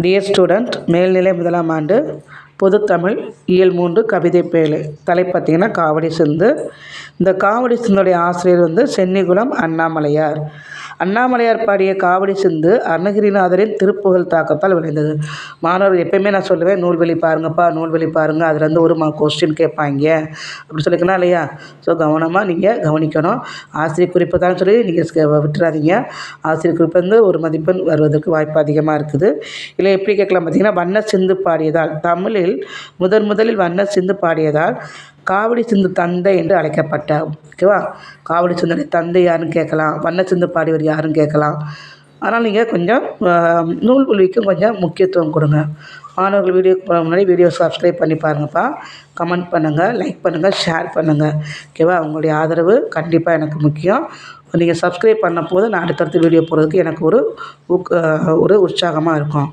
Dear student, மேல்நிலை முதலாம் ஆண்டு பொதுத்தமிழ் இயல் 3 கவிதை பேழை. தலைப்பு பார்த்திங்கன்னா காவடி சிந்து. இந்த காவடி சிந்துடைய ஆசிரியர் சென்னிகுளம் அண்ணாமலையார். அண்ணாமலையார் பாடிய காவடி சிந்து அருணகிரிநாதரின் திருப்புகழ் தாக்கத்தால் விளைந்தது. மாணவர்கள் எப்பயுமே நான் சொல்லுவேன், நூல்வெளி பாருங்கப்பா, நூல்வெளி பாருங்கள், அதுலேருந்து ஒரு கொஸ்டின் கேட்பாங்க அப்படி சொல்லிக்கலாம் இல்லையா? ஸோ கவனமாக நீங்கள் கவனிக்கணும். ஆசிரியர் குறிப்பு தான் சொல்லி நீங்கள் விட்டுறாதீங்க. ஆசிரியர் குறிப்பு ஒரு மதிப்பெண் வருவதற்கு வாய்ப்பு அதிகமாக இருக்குது. இல்லை எப்படி கேட்கலாம் பார்த்தீங்கன்னா, வண்ண சிந்து பாடியதால், தமிழில் முதலில் வண்ண சிந்து பாடியதால் காவடி சிந்து தந்தை என்று அழைக்கப்பட்டார். ஓகேவா? காவடி சிந்துடைய தந்தை யாருன்னு கேட்கலாம், வண்ண சிந்து பாடியவர் யாருன்னு கேட்கலாம். ஆனால் நீங்கள் கொஞ்சம் நூல்வெளிக்கும் கொஞ்சம் முக்கியத்துவம் கொடுங்க. மாணவர்கள் வீடியோக்கு முன்னாடி வீடியோ சப்ஸ்கிரைப் பண்ணி பாருங்கப்பா. கமெண்ட் பண்ணுங்கள், லைக் பண்ணுங்கள், ஷேர் பண்ணுங்கள். ஓகேவா? உங்களுடைய ஆதரவு கண்டிப்பாக எனக்கு முக்கியம். நீங்கள் சப்ஸ்கிரைப் பண்ண போது நான் அடுத்தடுத்து வீடியோ போடுறதுக்கு எனக்கு ஒரு உற்சாகமாக இருக்கும்.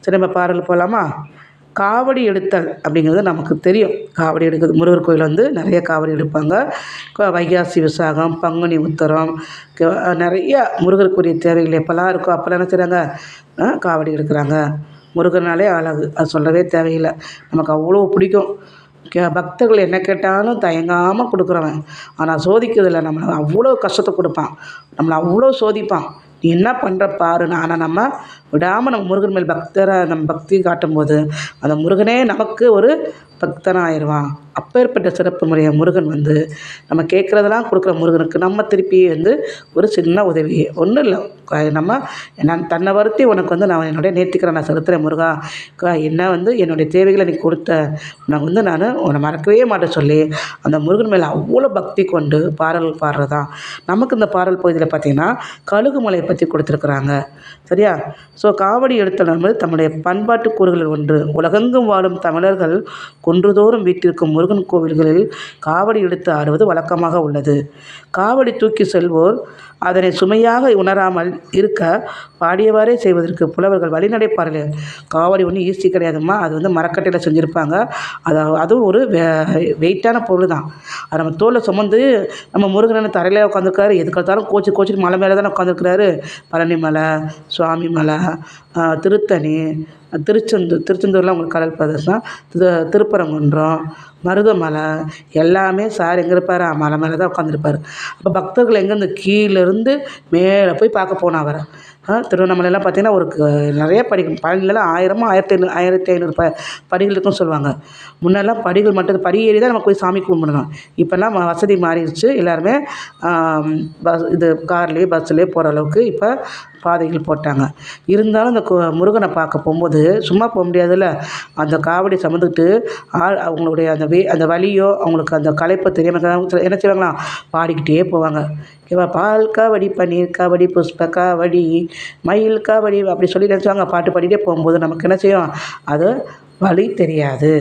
சரி, நம்ம பாடல் போகலாமா? காவடி எடுத்தல் அப்படிங்கிறது நமக்கு தெரியும். காவடி எடுக்கிறது, முருகர் கோயில் நிறைய காவடி எடுப்பாங்க. வைகாசி விசாகம், பங்குனி உத்தரம், நிறைய முருகருக்குரிய தேவைகள் எப்போல்லாம் இருக்கோ அப்போல்லாம் என்ன செய்கிறாங்க? காவடி எடுக்கிறாங்க. முருகனாலே அழகு, அது சொல்லவே தேவையில்லை. நமக்கு அவ்வளோ பிடிக்கும். பக்தர்கள் என்ன கேட்டாலும் தயங்காமல் கொடுக்குறவன். ஆனால் சோதிக்கிறதில்ல, நம்மளை அவ்வளோ கஷ்டத்தை கொடுப்பான், நம்மளை அவ்வளோ சோதிப்பான். நீ என்ன பண்ணுற பாருன்னு. ஆனால் நம்ம விடாமல் நம்ம முருகன் மேல் நம்ம பக்தி காட்டும்போது அந்த முருகனே நமக்கு ஒரு பக்தனாக ஆயிடுவான். அப்பேற்பட்ட சிறப்பு முறைய முருகன் நம்ம கேட்குறதெல்லாம் கொடுக்குற முருகனுக்கு நம்ம திருப்பி ஒரு சின்ன உதவி ஒன்றும் இல்லை. நம்ம நான் தன்னை வருத்தி உனக்கு நான் என்னுடைய நேர்த்திக்கிறேன், நான் செலுத்துகிறேன் முருகா. என்ன என்னுடைய தேவைகளை நீ கொடுத்த, உனக்கு நான் உன்னை மறக்கவே மாட்டேன் சொல்லி அந்த முருகன் மேலே அவ்வளோ பக்தி கொண்டு பாடல்கள் பாடுறதான். நமக்கு இந்த பாடல் பகுதியில் பார்த்திங்கன்னா கழுகுமலையை பற்றி கொடுத்துருக்குறாங்க. சரியா? ஸோ காவடி எடுத்தல் என்பது தம்முடைய பண்பாட்டு கூறுகளில் ஒன்று. உலகெங்கும் வாழும் தமிழர்கள் குன்றுதோறும் வீட்டிற்கும் முருகன் கோவில்களில் காவடி எடுத்து ஆடுவது வழக்கமாக உள்ளது. காவடி தூக்கி செல்வோர் அதனை சுமையாக உணராமல் இருக்க பாடியவாறே செய்வதற்கு புலவர்கள் வழிநடைப்பார்கள். காவடி ஒன்றும் ஈஸி கிடையாதுமா. அது மரக்கட்டையில் செஞ்சுருப்பாங்க. அதுவும் ஒரு வெயிட்டான பொருள் தான். அதை நம்ம தோலை சுமந்து நம்ம முருகன் தரையில் உட்காந்துருக்காரு, எதுக்கெடுத்தாலும் கோச்சிட்டு மலை மேலே தானே உட்காந்துருக்கிறாரு. பழனி மலை, சுவாமி மலை, திருத்தணி, திருச்செந்தூர்லாம் உங்களுக்கு கடல் பிரதேசம், திருப்பரங்குன்றம், மருதமலை, எல்லாமே சார் எங்கே இருப்பார்? மலை மேலே தான் உட்காந்துருப்பார். அப்போ பக்தர்கள் எங்கேருந்து கீழேருந்து மேலே போய் பார்க்க போனால் அவரை. திருவண்ணாமலையெல்லாம் பார்த்திங்கன்னா ஒரு நிறைய படிகள், பழனிலலாம் 1500 படிகள் இருக்குன்னு சொல்லுவாங்க. முன்னெல்லாம் படிகள் மட்டும், படி ஏறி தான் நம்ம போய் சாமி கும்பிடணும். இப்போல்லாம் வசதி மாறிடுச்சு. எல்லாருமே கார்லேயே பஸ்லேயே போகிற அளவுக்கு இப்போ பாதைகள் போட்டாங்க. இருந்தாலும் அந்த முருகனை பார்க்க போகும்போது சும்மா போக முடியாதுல்ல. அந்த காவடி சுமந்துக்கிட்டு அவங்களுடைய அந்த வலியோ அவங்களுக்கு அந்த களைப்பை தெரியாமல் என்ன செய்வாங்களாம்? பாடிக்கிட்டே போவாங்க. ஓகேவா? பால் காவடி, பன்னீர் காவடி, புஷ்ப காவடி, மயில் காவடி அப்படி சொல்லி நினச்சாங்க. பாட்டு பாடிட்டே போகும்போது நமக்கு என்ன செய்யும்? அது வலி தெரியாது.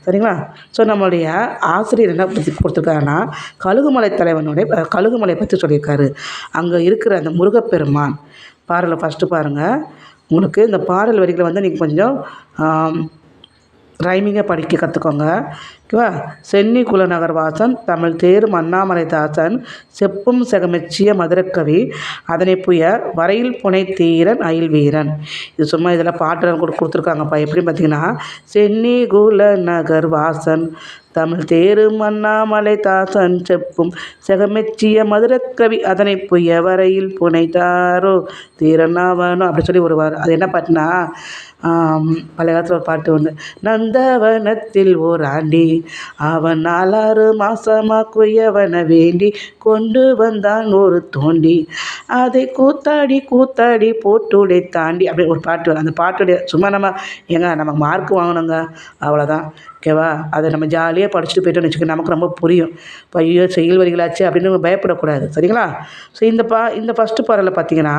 சரிங்களா? ஸோ நம்மளுடைய ஆசிரியர் என்ன பற்றி கொடுத்துருக்காருன்னா, கழுகுமலை தலைவனுடைய கழுகுமலை பற்றி சொல்லியிருக்காரு. அங்கே இருக்கிற அந்த முருகப்பெருமான் பாடலை ஃபஸ்ட்டு பாருங்கள். உங்களுக்கு இந்த பாடல் வரிகளை நீங்கள் கொஞ்சம் ரைமிங்காக படிக்க கற்றுக்கோங்க. ஓகேவா? சென்னி குலநகர் வாசன், தமிழ் தேரும் அண்ணாமலை தாசன், செப்பும் செகமெச்சிய மதுரக்கவி, அதனை புய வரையில் புனை தீரன் அயில் வீரன். இது சும்மா இதில் பாட்டு கொடுத்துருக்காங்கப்பா. எப்படி பார்த்தீங்கன்னா, சென்னி குலநகர் வாசன், தமிழ் தேரும் அண்ணாமலை தாசன், செப்பும் செகமெச்சிய மதுரக்கவி, அதனை புய வரையில் புனை தாரோ தீரனாவனோ அப்படி சொல்லி வருவார். அது என்ன பாட்டுனா, பழைய காலத்தில் ஒரு பாட்டு ஒன்று. நந்தவனத்தில் ஓர் ஆண்டி, அவன் 4 மாசமாக குயவனை வேண்டி கொண்டு வந்தான் ஒரு தோண்டி, அதை கூத்தாடி போட்டுடை தாண்டி அப்படி ஒரு பாட்டு வரும். அந்த பாட்டுடைய சும்மா நமக்கு மார்க் வாங்கணுங்க, அவ்வளோதான். ஓகேவா? அதை நம்ம ஜாலியாக படிச்சுட்டு போய்ட்டோன்னு வச்சுக்கோங்க, நமக்கு ரொம்ப புரியும். இப்போ ஐயோ செயல் வரிகளாச்சு அப்படின்னு நம்ம பயப்படக்கூடாது. சரிங்களா? ஸோ இந்த ஃபஸ்ட்டு பாடலில் பார்த்தீங்கன்னா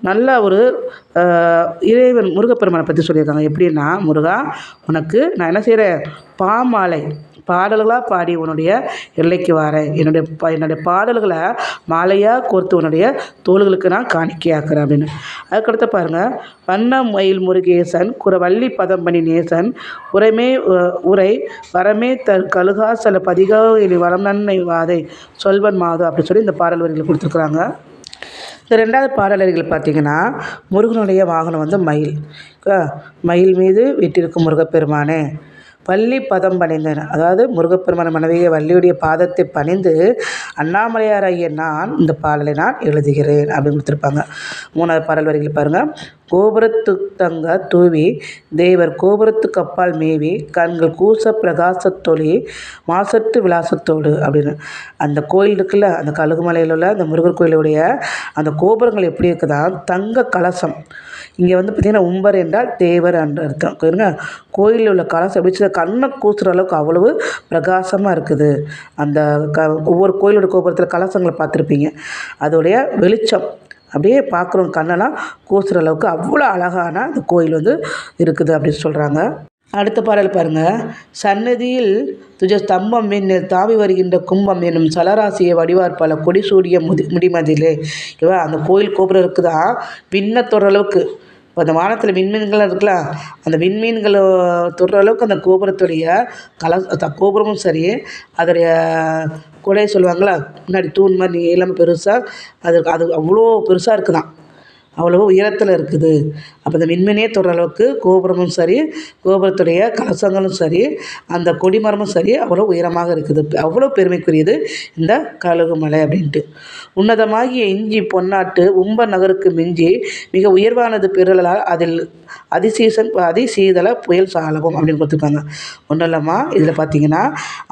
நல்ல ஒரு இறைவன் முருகப்பெருமானை பற்றி சொல்லியிருக்காங்க. எப்படின்னா, முருகா உனக்கு நான் என்ன செய்கிறேன்? பாமாலை பாடல்களாக பாடி உன்னுடைய எல்லைக்கு வரேன். என்னுடைய பாடல்களை மாலையாக கோர்த்து உன்னுடைய தோள்களுக்கு நான் காணிக்கையாக்குறேன் அப்படின்னு. அதுக்கடுத்து பாருங்கள். வண்ண மயில் முருகேசன், வள்ளி பதம்பணி நேசன், உரை வரமே கழுகாசல பதிகா வரம் நன்மை வாதை சொல்வன் மாதோ அப்படி சொல்லி இந்த பாடல் வரிகளை கொடுத்துருக்குறாங்க. இந்த 2வது பாடல் வரிகள் பார்த்திங்கன்னா, முருகனுடைய வாகனம் வந்து மயில். மயில் மீது வீற்றிருக்கும் முருகப்பெருமானே வள்ளி பதம் பணிந்தன. அதாவது முருகப்பெருமான மனைவியை வள்ளியுடைய பாதத்தை பணிந்து அண்ணாமலையாராகிய நான் இந்த பாடலை நான் எழுதுகிறேன் அப்படின்னு கொடுத்துருப்பாங்க. 3வது பாடல் வரிகள் பாருங்கள். கோபுரத்து தங்க தூவி தேவர் கோபுரத்துக்கு அப்பால் மேவி கண்கள் கூச பிரகாசத்தொளி மாசற்று விலாசத்தோடு அப்படின்னு. அந்த கோயில் இருக்குல்ல, அந்த கழுகுமலையில் உள்ள அந்த முருகர் கோயிலுடைய அந்த கோபுரங்கள் எப்படி இருக்குதா, தங்க கலசம். இங்கே வந்து பார்த்திங்கன்னா உம்பர் என்றால் தேவர் என்று அர்த்தம். கோயிலில் உள்ள கலசம் எப்படி கண்ணை கூசுகிற அளவுக்கு அவ்வளவு பிரகாசமாக இருக்குது. அந்த ஒவ்வொரு கோயிலோட கோபுரத்தில் கலசங்களை பார்த்துருப்பீங்க. அதோடைய வெளிச்சம் அப்படியே பார்க்குறவங்க கண்ணெல்லாம் கூசுகிற அளவுக்கு அவ்வளோ அழகான அந்த கோயில் வந்து இருக்குது அப்படின்னு சொல்கிறாங்க. அடுத்த பாடல் பாருங்கள். சன்னதியில் துஜ ஸ்தம்பம் மின்னில் தாவி வருகின்ற கும்பம் என்னும் சலராசியை வடிவார் பல கொடி சூடிய முடிமதிலே. அந்த கோயில் கோபுரம் இருக்குதா விண்ண தொடுற அளவுக்கு. இப்போ அந்த வானத்தில் விண்மீன்கள் இருக்கலாம், அந்த விண்மீன்களை தொடுற அளவுக்கு அந்த கோபுரத்துடைய கோபுரமும் சரி, அதோடைய கொடை சொல்லுவாங்களா முன்னாடி தூண் மாதிரி நீளம் பெருசாக அது அவ்வளோ பெருசாக இருக்குதான், அவ்வளோ உயரத்தில் இருக்குது. அப்போ அந்த மின்மினியே தொடுற அளவுக்கு கோபுரமும் சரி, கோபுரத்துடைய கலசங்களும் சரி, அந்த கொடிமரமும் சரி அவ்வளோ உயரமாக இருக்குது. அவ்வளோ பெருமைக்குரியது இந்த கழுகுமலை அப்படின்ட்டு. உன்னதமாகிய இஞ்சி பொன்னாட்டு உம்ப நகருக்கு மிஞ்சி மிக உயர்வானது பெருளால் அதில் அதிசீதள புயல் சாலவும் அப்படின்னு கொடுத்துருக்காங்க. ஒன்றும் இல்லைம்மா, இதில் பார்த்தீங்கன்னா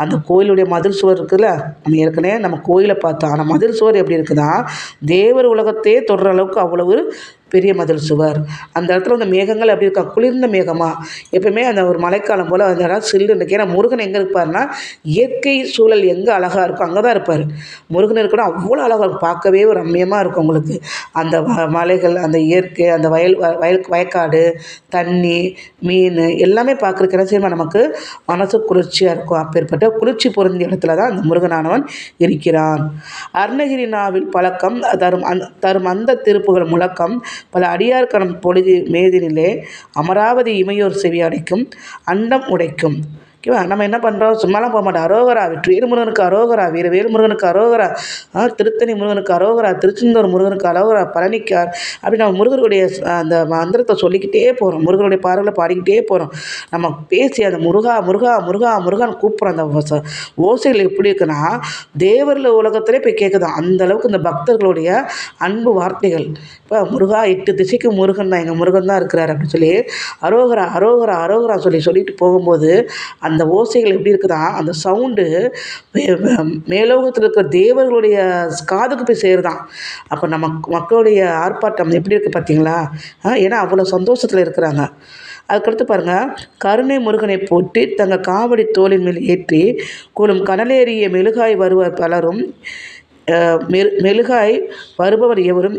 அந்த கோயிலுடைய மதில் சுவர் இருக்குதுல்ல, நம்ம ஏற்கனவே நம்ம கோயிலை பார்த்தோம். ஆனால் மதில் சுவர் எப்படி இருக்குதா, தேவர் உலகத்தையே தொடுற அளவுக்கு அவ்வளவு பெரிய மதில் சுவர். அந்த இடத்துல அந்த மேகங்கள் அப்படி இருக்கா, குளிர்ந்த மேகமாக. எப்பவுமே அந்த ஒரு மழைக்காலம் போல் அந்த இடம் சில்லு இருக்கு. ஏன்னா முருகன் எங்கே இருப்பார்னா, இயற்கை சூழல் எங்கே அழகாக இருக்கும் அங்கே தான் இருப்பார். முருகன் இருக்கணும் அவ்வளோ அழகாக இருக்கும், பார்க்கவே ஒரு ரம்மியமாக இருக்கும் உங்களுக்கு. அந்த மலைகள், அந்த இயற்கை, அந்த வயக்காடு, தண்ணி, மீன் எல்லாமே பார்க்குறக்கு என்ன செய்யணும், நமக்கு மனசு குளிர்ச்சியாக இருக்கும். அப்பேற்பட்ட குளிர்ச்சி பொருந்திய இடத்துல தான் அந்த முருகனானவன் இருக்கிறான். அருணகிரி நாவில் பழக்கம் தரும் அந்த திருப்புகள் முழக்கம் பல அடியார்கணம் பொழுது மேதினிலே அமராவதி இமையோர் செவி அடைக்கும் அண்டம் உடைக்கும். ஓகேவா? நம்ம என்ன பண்ணுறோம், சும்மாலாம் போக மாட்டோம். அரோகரா, வெற்றிவேல் முருகனுக்கு அரோகரா, வீரவேல் முருகனுக்கு அரோகரா, திருத்தணி முருகனுக்கு அரோகரா, திருச்செந்தூர் முருகனுக்கு அரோகரா, பழனிக்கார் அப்படி நம்ம முருகனுடைய அந்த மந்திரத்தை சொல்லிக்கிட்டே போகிறோம். முருகனுடைய பாடலை பாடிக்கிட்டே போகிறோம். நம்ம பேசி அந்த முருகா முருகா முருகா முருகான்னு கூப்பிட்றோம். அந்த ஓசைகள் எப்படி இருக்குன்னா, தேவரில் உலகத்திலே போய் கேட்குதான். அந்தளவுக்கு இந்த பக்தர்களுடைய அன்பு வார்த்தைகள். இப்போ முருகா 8 திசைக்கு முருகன் தான், எங்கள் முருகன் தான் இருக்கிறார் அப்படின்னு சொல்லி அரோகரா அரோகரா அரோகரா சொல்லிட்டு போகும்போது அந்த ஓசைகள் எப்படி இருக்குதா, அந்த சவுண்டு மேலோகத்தில் இருக்கிற தேவர்களுடைய காதுக்கு போய் சேருதான். அப்போ நம்ம மக்களுடைய ஆர்ப்பாட்டம் எப்படி இருக்குது பார்த்தீங்களா? ஏன்னா அவ்வளோ சந்தோஷத்தில் இருக்கிறாங்க. அதுக்கடுத்து பாருங்கள். கருணை முருகனை போட்டு தங்கள் காவடி தோளின் மேல் ஏற்றி கூடும் கடலேறிய மெழுகாய் வருவர் பலரும் மெழுகாய் வருபவர் எவரும்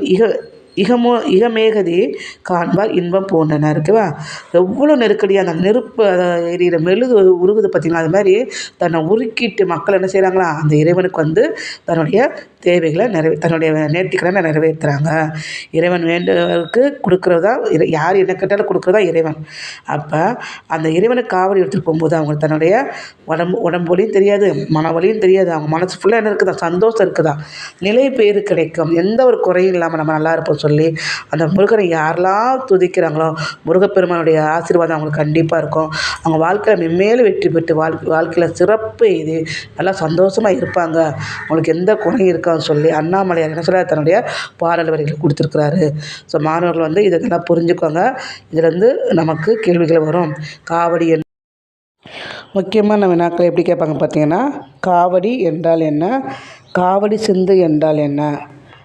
இகமேகதி காண்பார் இன்பம் போன்றனர். ஓகேவா? எவ்வளோ நெருக்கடியாக அந்த நெருப்பு எரியிற மெழுகு உருகுது பார்த்திங்களா, அது மாதிரி தன்னை உருக்கிட்டு மக்கள் என்ன செய்கிறாங்களா, அந்த இறைவனுக்கு வந்து தன்னுடைய தேவைகளை தன்னுடைய நேர்த்திக்கடனை நிறைவேற்றுறாங்க. இறைவன் வேண்டவருக்கு கொடுக்குறதா, யார் என்ன கேட்டாலும் கொடுக்குறதா இறைவன். அப்போ அந்த இறைவனுக்கு காவடி எடுத்துகிட்டு போகும்போது அவங்க தன்னுடைய உடம்புலையும் தெரியாது, மனவழியும் தெரியாது, அவங்க மனசு ஃபுல்லாக என்ன இருக்குதா, சந்தோஷம் இருக்குதா, நிலை பேறு கிடைக்கும், எந்த ஒரு குறையும் இல்லாமல் நம்ம நல்லா இருப்போம் சொல்லி அந்த முருகனை யாரெல்லாம் துதிக்கிறாங்களோ முருகப்பெருமானுடைய ஆசீர்வாதம் அவங்களுக்கு கண்டிப்பாக இருக்கும். அவங்க வாழ்க்கையில் மென்மேலும் வெற்றி பெற்று வாழ்க்கையில் சிறப்பு இது நல்லா சந்தோஷமாக இருப்பாங்க, அவங்களுக்கு எந்த குறையும் இருக்கான்னு சொல்லி அண்ணாமலையார் என்ன சொல்ல தன்னுடைய பாடல் வரிகள் கொடுத்துருக்குறாரு. ஸோ மாணவர்கள் வந்து இதெல்லாம் புரிஞ்சுக்கோங்க. இதுலேருந்து நமக்கு கேள்விகள் வரும். காவடி முக்கியமான வினாக்கள் எப்படி கேட்பாங்க பார்த்தீங்கன்னா, காவடி என்றால் என்ன, காவடி சிந்து என்றால் என்ன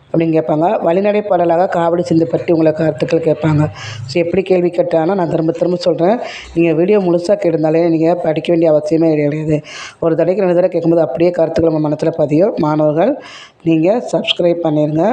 அப்படின்னு கேட்பாங்க. வழிநடை பாடலாக காவடி சிந்து பற்றி உங்களை கருத்துக்கள் கேட்பாங்க. ஸோ எப்படி கேள்வி கேட்டாலும் நான் திரும்ப சொல்கிறேன், நீங்கள் வீடியோ முழுசாக கேட்டிருந்தாலே நீங்கள் படிக்க வேண்டிய அவசியமே கிடையாது. ஒரு தடவைக்கு 2 தடவை கேட்கும்போது அப்படியே கருத்துக்கள் நம்ம மனசில் பதியும். மாணவர்கள் நீங்கள் சப்ஸ்கிரைப் பண்ணிடுங்க.